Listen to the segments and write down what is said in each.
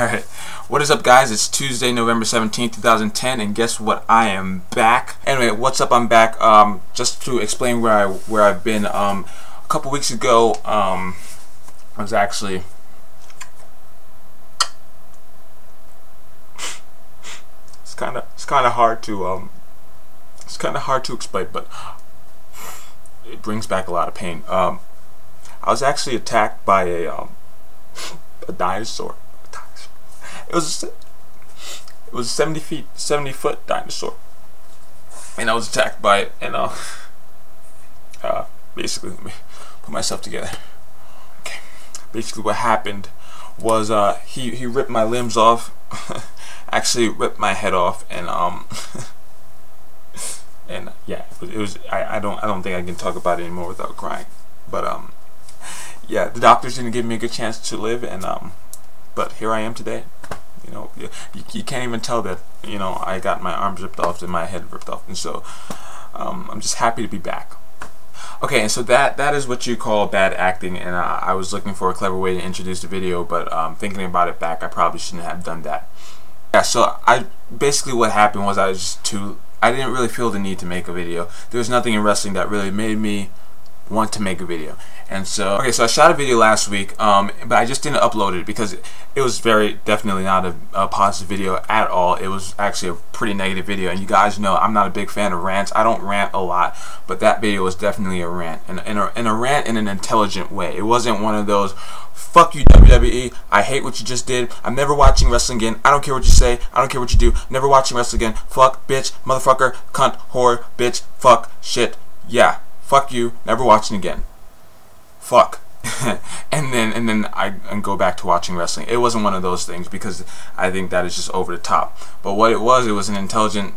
Alright, what is up guys? It's Tuesday, November 17th, 2010, and guess what? I am back. Anyway, what's up? I'm back. Just to explain where I've been. A couple weeks ago, I was actually it's kind of hard to explain, but it brings back a lot of pain. I was actually attacked by a dinosaur. It was a 70 foot dinosaur, and I was attacked by it. And basically, let me put myself together. Okay, basically what happened was he ripped my limbs off. Actually ripped my head off, and and yeah, it was I don't think I can talk about it anymore without crying. But yeah, the doctors didn't give me a good chance to live, and but here I am today. You know, you can't even tell that, you know, I got my arms ripped off and my head ripped off, and so I'm just happy to be back. Okay, and so that is what you call bad acting, and I was looking for a clever way to introduce the video, but thinking about it back, I probably shouldn't have done that. Yeah, so basically what happened was I didn't really feel the need to make a video. There was nothing in wrestling that really made me want to make a video. And so, okay, so I shot a video last week, but I just didn't upload it because it was definitely not a positive video at all. It was actually a pretty negative video, and you guys know I'm not a big fan of rants. I don't rant a lot, but that video was definitely a rant, and a rant in an intelligent way. It wasn't one of those, fuck you WWE, I hate what you just did, I'm never watching wrestling again, I don't care what you say, I don't care what you do, never watching wrestling again, fuck, bitch, motherfucker, cunt, whore, bitch, fuck, shit, yeah, fuck you, never watching again. Fuck. and then I go back to watching wrestling. It wasn't one of those things, because I think that is just over the top. But what it was an intelligent,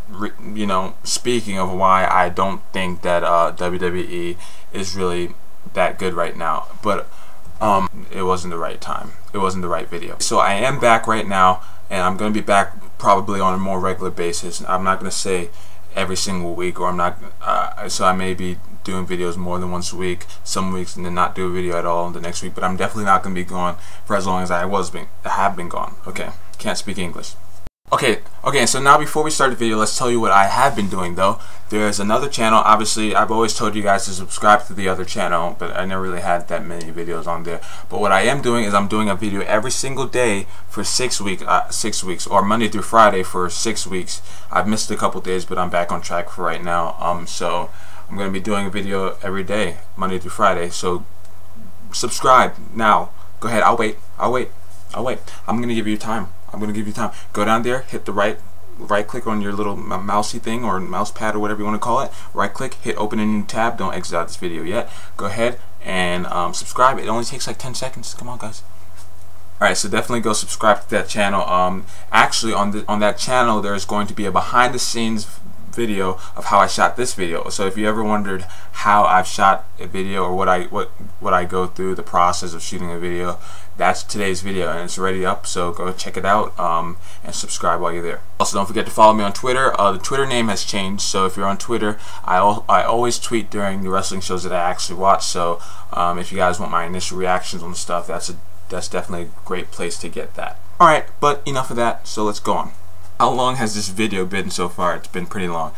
you know, speaking of why I don't think that WWE is really that good right now. But it wasn't the right time. It wasn't the right video. So I am back right now, and I'm going to be back probably on a more regular basis. I'm not going to say every single week, or I'm not. So I may be doing videos more than once a week, some weeks, and then not do a video at all the next week. But I'm definitely not going to be gone for as long as I have been gone. Okay, can't speak English. Okay, so now before we start the video, let's tell you what I have been doing though. There's another channel. Obviously, I've always told you guys to subscribe to the other channel, but I never really had that many videos on there. But what I am doing is I'm doing a video every single day for 6 weeks, or Monday through Friday for 6 weeks. I've missed a couple days, but I'm back on track for right now. So I'm going to be doing a video every day, Monday through Friday. So subscribe now. Go ahead. I'll wait. I'm going to give you time. Go down there, hit the right click on your little mousey thing or mouse pad or whatever you want to call it. Right click, hit open a new tab. Don't exit out this video yet. Go ahead and subscribe. It only takes like 10 seconds. Come on, guys. Alright, so definitely go subscribe to that channel. Actually, on that channel, there's going to be a behind the scenes video of how I shot this video. So if you ever wondered how I've shot a video, or what I go through the process of shooting a video, that's today's video, and it's already up, so go check it out, and subscribe while you're there. Also, don't forget to follow me on Twitter. The Twitter name has changed, so if you're on Twitter, I always tweet during the wrestling shows that I actually watch. So if you guys want my initial reactions on the stuff, that's definitely a great place to get that. Alright, but enough of that, so let's go on. How long has this video been so far? It's been pretty long.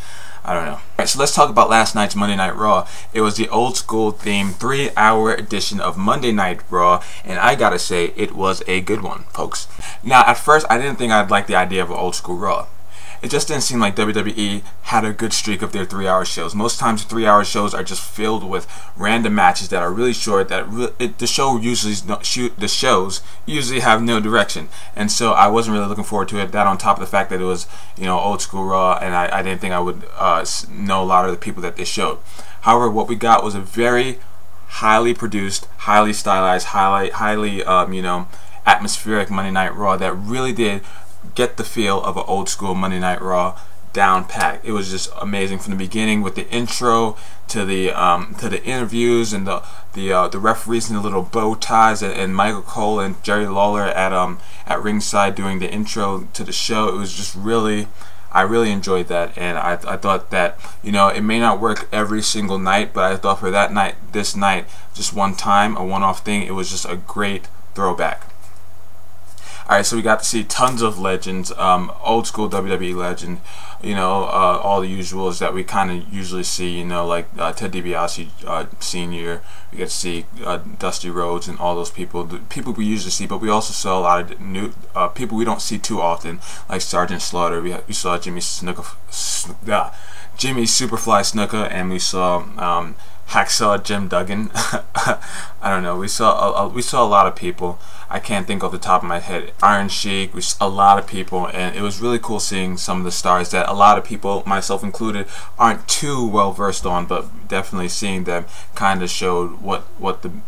I don't know. Alright, so let's talk about last night's Monday Night Raw. It was the old school themed 3-hour edition of Monday Night Raw, and I gotta say, it was a good one, folks. Now, at first, I didn't think I'd like the idea of an old school Raw. It just didn't seem like WWE had a good streak of their 3-hour shows. Most times 3-hour shows are just filled with random matches that are really short, the shows usually have no direction. And so I wasn't really looking forward to it. That on top of the fact that it was, you know, old school Raw, and I didn't think I would know a lot of the people that they showed. However, what we got was a very highly produced, highly stylized, highly you know, atmospheric Monday Night Raw that really did get the feel of an old school Monday Night Raw down pat. It was just amazing from the beginning, with the intro to the interviews, and the referees in the little bow ties, and Michael Cole and Jerry Lawler at ringside doing the intro to the show. It was just really, I really enjoyed that, and I thought that, you know, it may not work every single night, but I thought for that night, this night, just one time, a one-off thing, it was just a great throwback. Alright, so we got to see tons of legends, old school WWE legend, you know, all the usuals that we kind of usually see, you know, like Ted DiBiase Sr. We get to see Dusty Rhodes and all those people, the people we usually see, but we also saw a lot of new people we don't see too often, like Sergeant Slaughter. We saw Jimmy Superfly Snuka, and we saw Hacksaw Jim Duggan. I don't know. We saw a lot of people. I can't think off the top of my head. Iron Sheik. We saw a lot of people, and it was really cool seeing some of the stars that a lot of people, myself included, aren't too well versed on, but definitely seeing them kind of showed what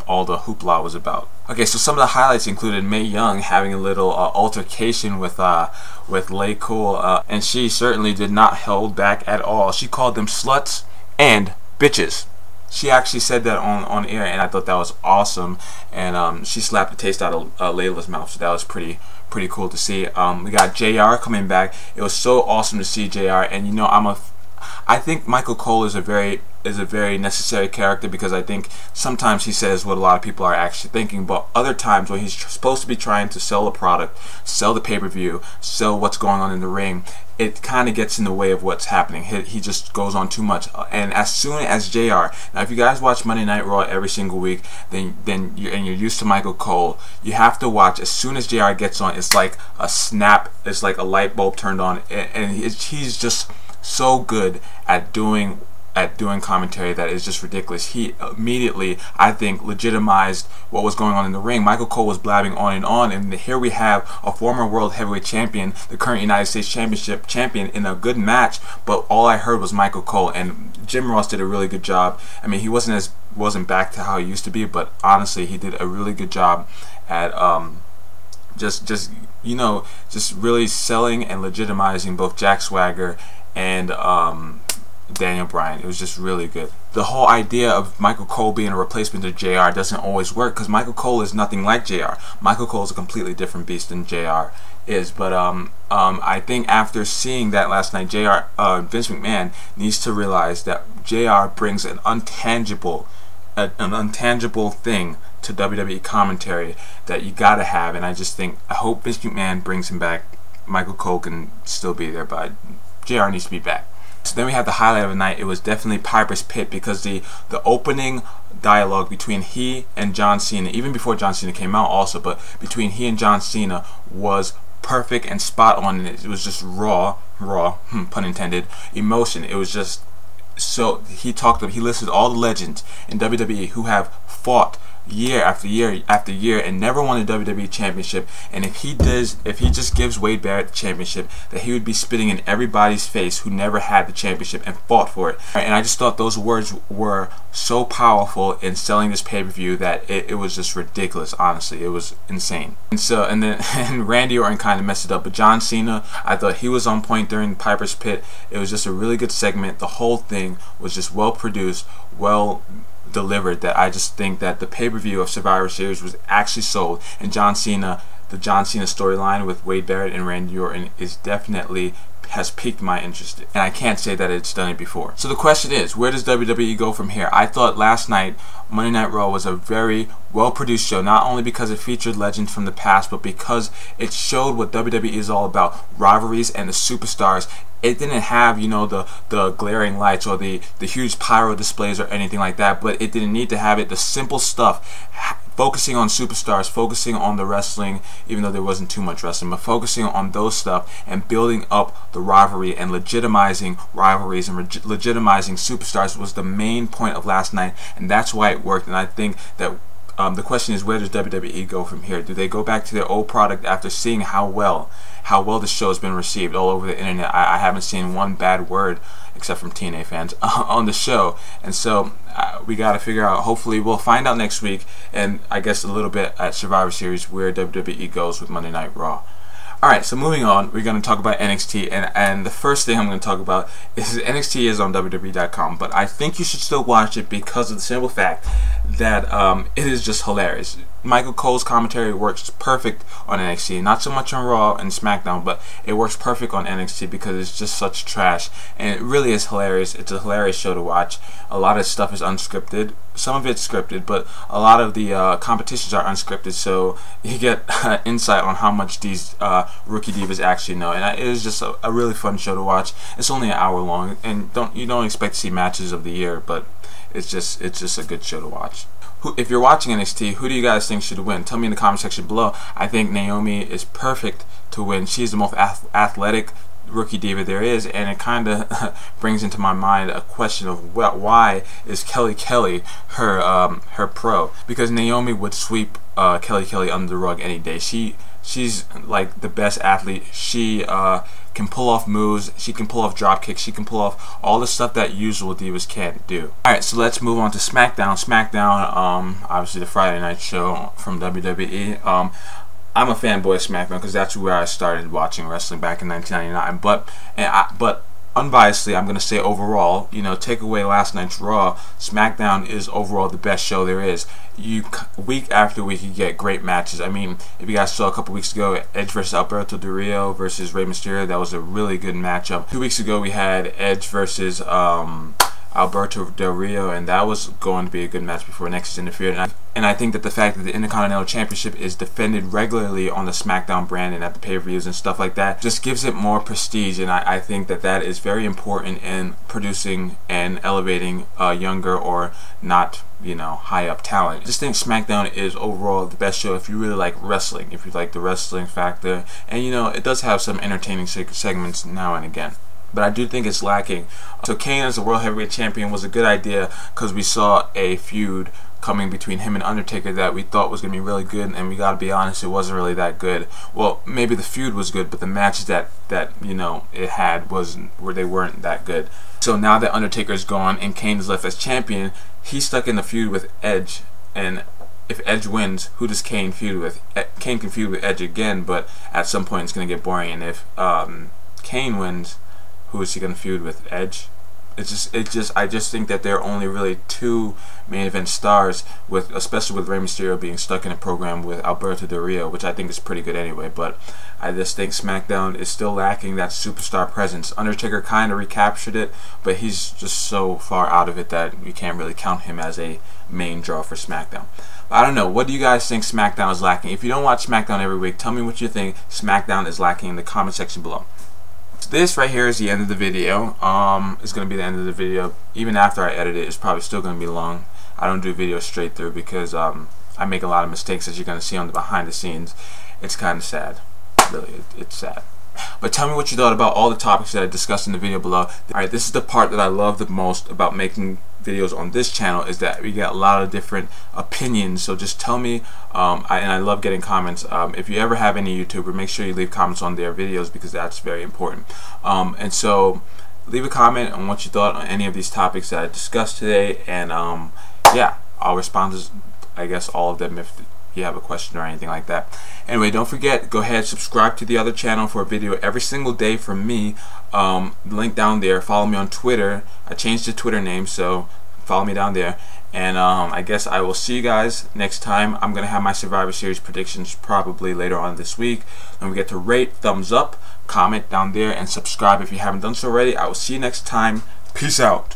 all the hoopla was about. Okay, so some of the highlights included Mae Young having a little altercation with Lay Cool, and she certainly did not hold back at all. She called them sluts and bitches. She actually said that on air, and I thought that was awesome. And she slapped the taste out of Layla's mouth, so that was pretty cool to see. We got JR coming back. It was so awesome to see JR, and you know, I think Michael Cole is a very necessary character, because I think sometimes he says what a lot of people are actually thinking, but other times when he's supposed to be trying to sell a product, sell the pay-per-view, sell what's going on in the ring, it kind of gets in the way of what's happening. He just goes on too much. And as soon as JR, now if you guys watch Monday Night Raw every single week, then you're used to Michael Cole, you have to watch. As soon as JR gets on, it's like a snap. It's like a light bulb turned on, and he's just so good at doing commentary that is just ridiculous. He immediately, I think, legitimized what was going on in the ring. Michael Cole was blabbing on, and here we have a former world heavyweight champion, the current United States Championship champion, in a good match, but all I heard was Michael Cole. And Jim Ross did a really good job. I mean, he wasn't back to how he used to be, but honestly, he did a really good job at just really selling and legitimizing both Jack Swagger and Daniel Bryan. It was just really good. The whole idea of Michael Cole being a replacement to JR doesn't always work, because Michael Cole is nothing like JR. Michael Cole is a completely different beast than JR is. But I think after seeing that last night, Vince McMahon needs to realize that JR brings an intangible thing to WWE commentary that you gotta have, and I hope Vince McMahon brings him back. Michael Cole can still be there, but JR needs to be back. So then we had the highlight of the night. It was definitely Piper's Pit, because the opening dialogue between he and John Cena, even before John Cena came out also, but between he and John Cena, was perfect and spot on. It was just raw, pun intended, emotion. It was just so, he listed all the legends in WWE who have fought year after year after year and never won a WWE championship, and if he just gives Wade Barrett the championship, that he would be spitting in everybody's face who never had the championship and fought for it. And I just thought those words were so powerful in selling this pay-per-view that it was just ridiculous. Honestly, it was insane. And then Randy Orton kind of messed it up, but John Cena, I thought he was on point during Piper's Pit. It was just a really good segment. The whole thing was just well produced, well delivered, that I just think that the pay-per-view of Survivor Series was actually sold. And the John Cena storyline with Wade Barrett and Randy Orton has piqued my interest, and I can't say that it's done it before. So the question is, where does WWE go from here? I thought last night Monday Night Raw was a very well-produced show, not only because it featured legends from the past, but because it showed what WWE is all about, rivalries and the superstars. It didn't have, the glaring lights or the huge pyro displays or anything like that, but it didn't need to have it. The simple stuff, focusing on superstars, focusing on the wrestling, even though there wasn't too much wrestling, but focusing on those stuff and building up the rivalry and legitimizing rivalries and legitimizing superstars was the main point of last night, and that's why it worked. And I think that the question is, where does WWE go from here? Do they go back to their old product after seeing how well the show has been received all over the internet? I haven't seen one bad word, except from TNA fans, on the show. And so we got to figure out, hopefully we'll find out next week, and I guess a little bit at Survivor Series, where WWE goes with Monday Night Raw. Alright, so moving on, we're going to talk about NXT, and the first thing I'm going to talk about is NXT is on WWE.com, but I think you should still watch it because of the simple fact that it is just hilarious. Michael Cole's commentary works perfect on NXT. Not so much on Raw and SmackDown, but it works perfect on NXT because it's just such trash. And it really is hilarious. It's a hilarious show to watch. A lot of stuff is unscripted. Some of it's scripted, but a lot of the competitions are unscripted, so you get insight on how much these rookie divas actually know. And it is just a really fun show to watch. It's only an hour long, and you don't expect to see matches of the year, but it's just a good show to watch. If you're watching NXT, who do you guys think should win? Tell me in the comment section below. I think Naomi is perfect to win. She's the most athletic rookie diva there is, and it kind of brings into my mind a question of why is Kelly her pro? Because Naomi would sweep Kelly under the rug any day. She's like the best athlete. She can pull off moves. She can pull off drop kicks. She can pull off all the stuff that usual divas can't do. Alright, so let's move on to SmackDown. SmackDown, obviously the Friday night show from WWE. I'm a fanboy of SmackDown because that's where I started watching wrestling back in 1999. But unbiasedly, I'm going to say overall, take away last night's Raw, SmackDown is overall the best show there is. Week after week, you get great matches. I mean, if you guys saw a couple weeks ago, Edge versus Alberto Del Rio versus Rey Mysterio, that was a really good matchup. 2 weeks ago, we had Edge versus Alberto Del Rio, and that was going to be a good match before Nexus interfered. And I think that the fact that the Intercontinental Championship is defended regularly on the SmackDown brand and at the pay-per-views and stuff like that just gives it more prestige, and I think that that is very important in producing and elevating younger or not, high up talent. I just think SmackDown is overall the best show if you really like wrestling, if you like the wrestling factor, and it does have some entertaining segments now and again. But I do think it's lacking. So Kane as the World Heavyweight Champion was a good idea because we saw a feud coming between him and Undertaker that we thought was going to be really good, and we got to be honest, it wasn't really that good. Well, maybe the feud was good, but the matches that it had they weren't that good. So now that Undertaker's gone and Kane is left as champion, he's stuck in the feud with Edge, and if Edge wins, who does Kane feud with? Kane can feud with Edge again, but at some point it's going to get boring, and if Kane wins, who is he going to feud with? Edge? I just think that there are only really two main event stars, especially with Rey Mysterio being stuck in a program with Alberto Del Rio, which I think is pretty good anyway. But I just think SmackDown is still lacking that superstar presence. Undertaker kind of recaptured it, but he's just so far out of it that you can't really count him as a main draw for SmackDown. I don't know. What do you guys think SmackDown is lacking? If you don't watch SmackDown every week, tell me what you think SmackDown is lacking in the comment section below. This right here is the end of the video. It's going to be the end of the video. Even after I edit it, it's probably still going to be long. I don't do videos straight through because I make a lot of mistakes, as you're going to see on the behind the scenes. It's kind of sad. Really, it's sad. But tell me what you thought about all the topics that I discussed in the video below. Alright, this is the part that I love the most about making videos on this channel, is that we get a lot of different opinions. So just tell me, and I love getting comments. If you ever have any YouTuber, make sure you leave comments on their videos because that's very important. And so leave a comment on what you thought on any of these topics that I discussed today, and yeah, I'll respond to, I guess, all of them if you have a question or anything like that. Anyway, don't forget, go ahead, subscribe to the other channel for a video every single day from me. Link down there. Follow me on Twitter. I changed the Twitter name, so follow me down there. And I guess I will see you guys next time. I'm going to have my Survivor Series predictions probably later on this week. Don't forget to rate, thumbs up, comment down there, and subscribe if you haven't done so already. I will see you next time. Peace out.